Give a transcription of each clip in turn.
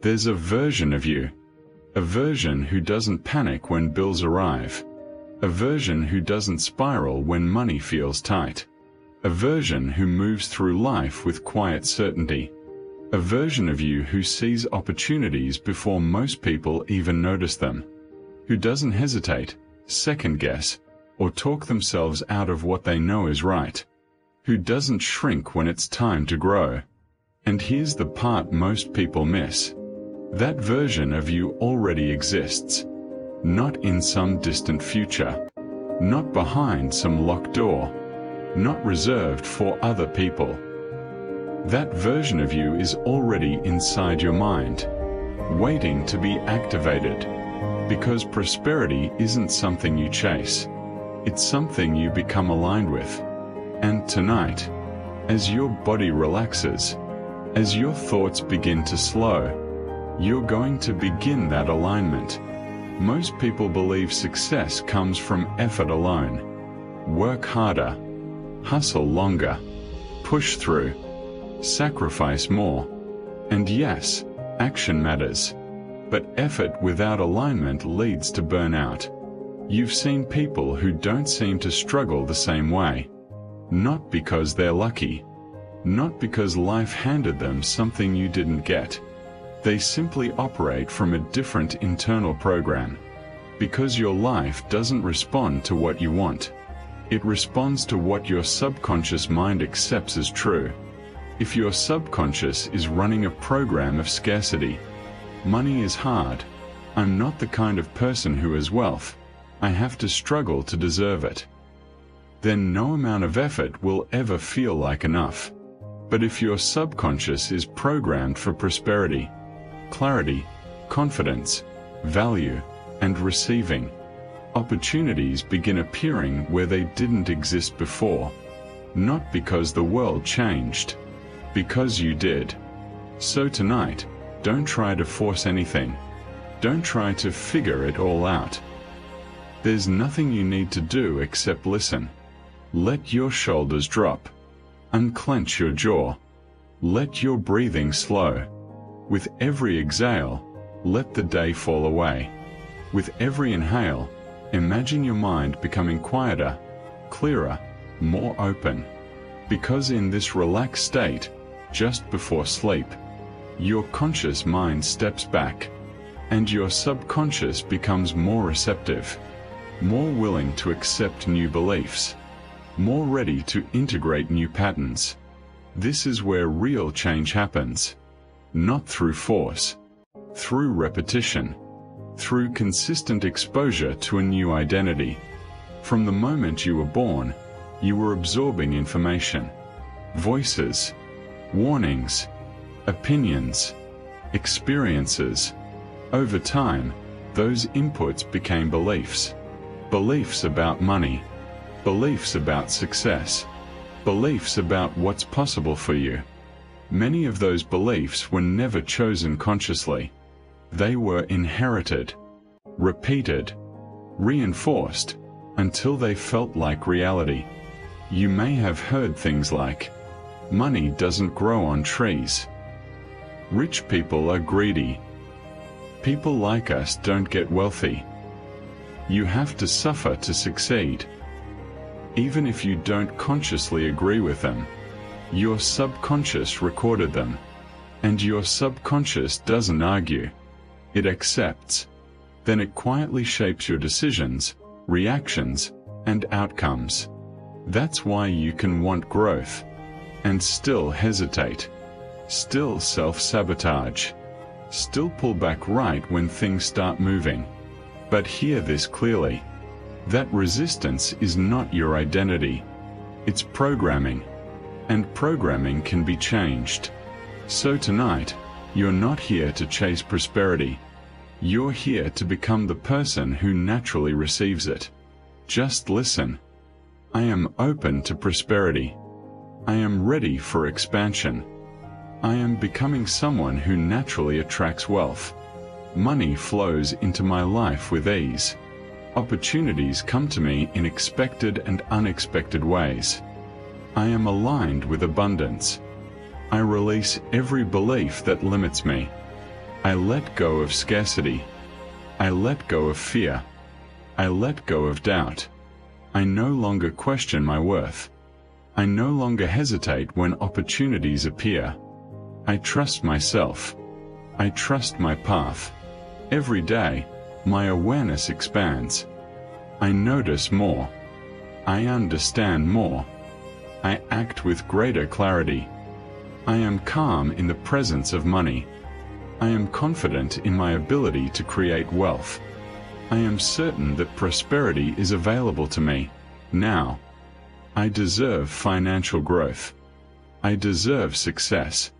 There's a version of you. A version who doesn't panic when bills arrive. A version who doesn't spiral when money feels tight. A version who moves through life with quiet certainty. A version of you who sees opportunities before most people even notice them. Who doesn't hesitate, second guess, or talk themselves out of what they know is right. Who doesn't shrink when it's time to grow. And here's the part most people miss. That version of you already exists. Not in some distant future. Not behind some locked door. Not reserved for other people. That version of you is already inside your mind, waiting to be activated. Because prosperity isn't something you chase. It's something you become aligned with. And tonight, as your body relaxes, as your thoughts begin to slow, you're going to begin that alignment. Most people believe success comes from effort alone. Work harder, hustle longer, push through, sacrifice more. And yes, action matters. But effort without alignment leads to burnout. You've seen people who don't seem to struggle the same way. Not because they're lucky. Not because life handed them something you didn't get. They simply operate from a different internal program. Because your life doesn't respond to what you want. It responds to what your subconscious mind accepts as true. If your subconscious is running a program of scarcity, money is hard, I'm not the kind of person who has wealth, I have to struggle to deserve it, then no amount of effort will ever feel like enough. But if your subconscious is programmed for prosperity, clarity, confidence, value, and receiving, opportunities begin appearing where they didn't exist before. Not because the world changed, because you did. So tonight, don't try to force anything. Don't try to figure it all out. There's nothing you need to do except listen. Let your shoulders drop. Unclench your jaw. Let your breathing slow. With every exhale, let the day fall away. With every inhale, imagine your mind becoming quieter, clearer, more open. Because in this relaxed state, just before sleep, your conscious mind steps back, and your subconscious becomes more receptive, more willing to accept new beliefs, more ready to integrate new patterns. This is where real change happens. Not through force, through repetition, through consistent exposure to a new identity. From the moment you were born, you were absorbing information, voices, warnings, opinions, experiences. Over time, those inputs became beliefs. Beliefs about money, beliefs about success, beliefs about what's possible for you. Many of those beliefs were never chosen consciously. They were inherited, repeated, reinforced, until they felt like reality. You may have heard things like, money doesn't grow on trees. Rich people are greedy. People like us don't get wealthy. You have to suffer to succeed. Even if you don't consciously agree with them, your subconscious recorded them. And your subconscious doesn't argue. It accepts. Then it quietly shapes your decisions, reactions, and outcomes. That's why you can want growth, and still hesitate, still self-sabotage, still pull back right when things start moving. But hear this clearly. That resistance is not your identity. It's programming. And programming can be changed. So tonight, you're not here to chase prosperity. You're here to become the person who naturally receives it. Just listen. I am open to prosperity. I am ready for expansion. I am becoming someone who naturally attracts wealth. Money flows into my life with ease. Opportunities come to me in expected and unexpected ways. I am aligned with abundance. I release every belief that limits me. I let go of scarcity. I let go of fear. I let go of doubt. I no longer question my worth. I no longer hesitate when opportunities appear. I trust myself. I trust my path. Every day, my awareness expands. I notice more. I understand more. I act with greater clarity. I am calm in the presence of money. I am confident in my ability to create wealth. I am certain that prosperity is available to me, now. I deserve financial growth. I deserve success.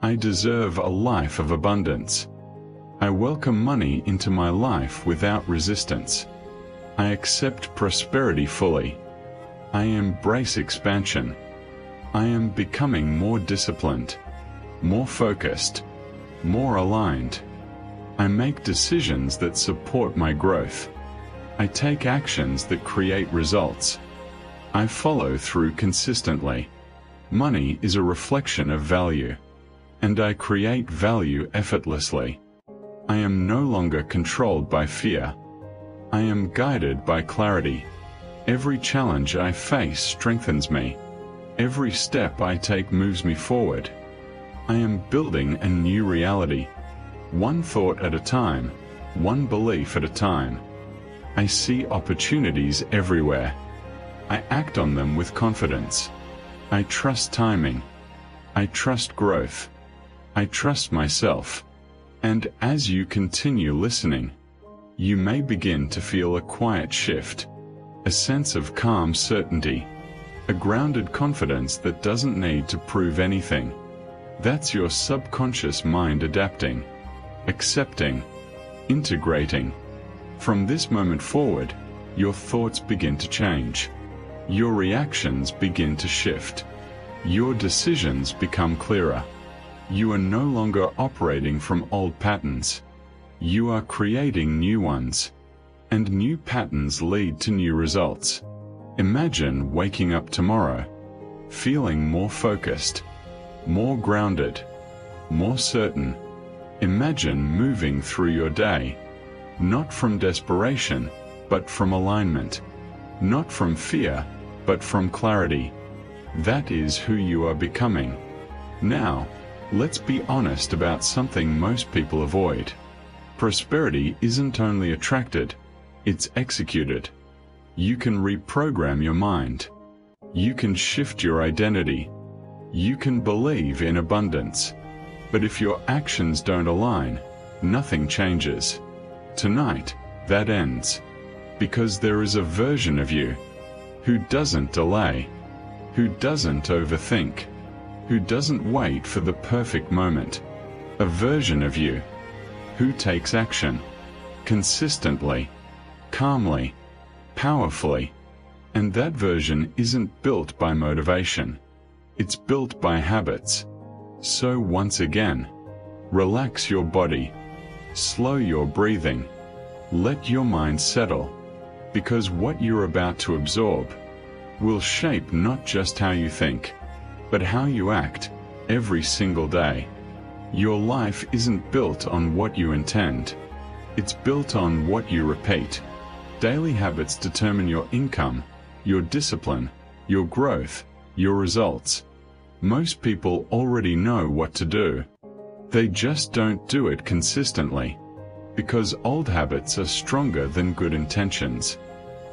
I deserve a life of abundance. I welcome money into my life without resistance. I accept prosperity fully. I embrace expansion. I am becoming more disciplined, more focused, more aligned. I make decisions that support my growth. I take actions that create results. I follow through consistently. Money is a reflection of value, and I create value effortlessly. I am no longer controlled by fear. I am guided by clarity. Every challenge I face strengthens me. Every step I take moves me forward. I am building a new reality. One thought at a time, one belief at a time. I see opportunities everywhere. I act on them with confidence. I trust timing. I trust growth. I trust myself. And as you continue listening, you may begin to feel a quiet shift, a sense of calm certainty, a grounded confidence that doesn't need to prove anything. That's your subconscious mind adapting, accepting, integrating. From this moment forward, your thoughts begin to change. Your reactions begin to shift. Your decisions become clearer. You are no longer operating from old patterns. You are creating new ones. And new patterns lead to new results. Imagine waking up tomorrow, feeling more focused, more grounded, more certain. Imagine moving through your day, not from desperation, but from alignment. Not from fear, but from clarity. That is who you are becoming. Now, let's be honest about something most people avoid. Prosperity isn't only attracted, it's executed. You can reprogram your mind. You can shift your identity. You can believe in abundance. But if your actions don't align, nothing changes. Tonight, that ends. Because there is a version of you who doesn't delay, who doesn't overthink, who doesn't wait for the perfect moment. A version of you who takes action consistently, calmly, powerfully. And that version isn't built by motivation. It's built by habits. So once again, relax your body, slow your breathing, let your mind settle, because what you're about to absorb will shape not just how you think, but how you act every single day. Your life isn't built on what you intend. It's built on what you repeat. Daily habits determine your income, your discipline, your growth, your results. Most people already know what to do. They just don't do it consistently, because old habits are stronger than good intentions.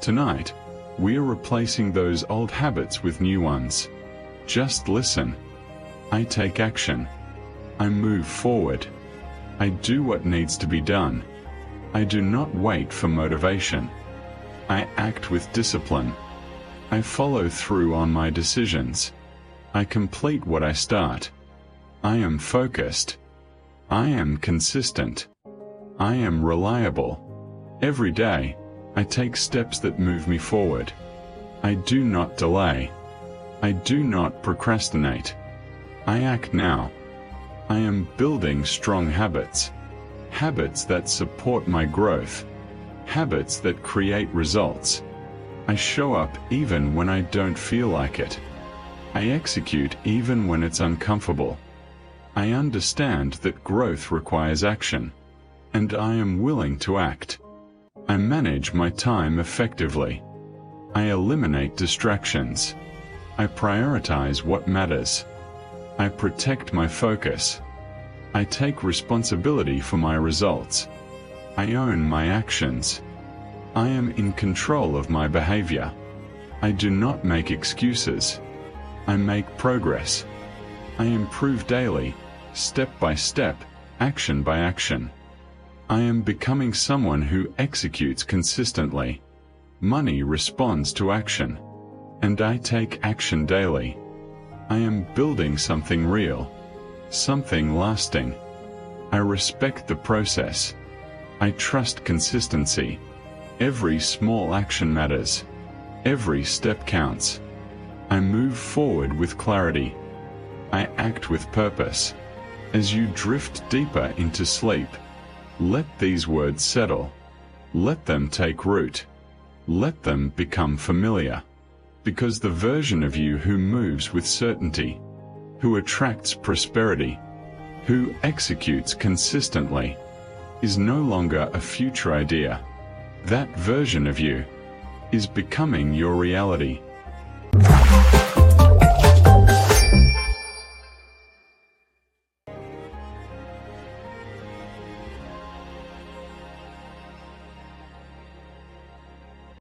Tonight, we are replacing those old habits with new ones. Just listen. I take action. I move forward. I do what needs to be done. I do not wait for motivation. I act with discipline. I follow through on my decisions. I complete what I start. I am focused. I am consistent. I am reliable. Every day, I take steps that move me forward. I do not delay. I do not procrastinate. I act now. I am building strong habits. Habits that support my growth. Habits that create results. I show up even when I don't feel like it. I execute even when it's uncomfortable. I understand that growth requires action, and I am willing to act. I manage my time effectively. I eliminate distractions. I prioritize what matters. I protect my focus. I take responsibility for my results. I own my actions. I am in control of my behavior. I do not make excuses. I make progress. I improve daily, step by step, action by action. I am becoming someone who executes consistently. Money responds to action, and I take action daily. I am building something real, something lasting. I respect the process. I trust consistency. Every small action matters. Every step counts. I move forward with clarity. I act with purpose. As you drift deeper into sleep, let these words settle. Let them take root. Let them become familiar. Because the version of you who moves with certainty, who attracts prosperity, who executes consistently, is no longer a future idea. That version of you is becoming your reality.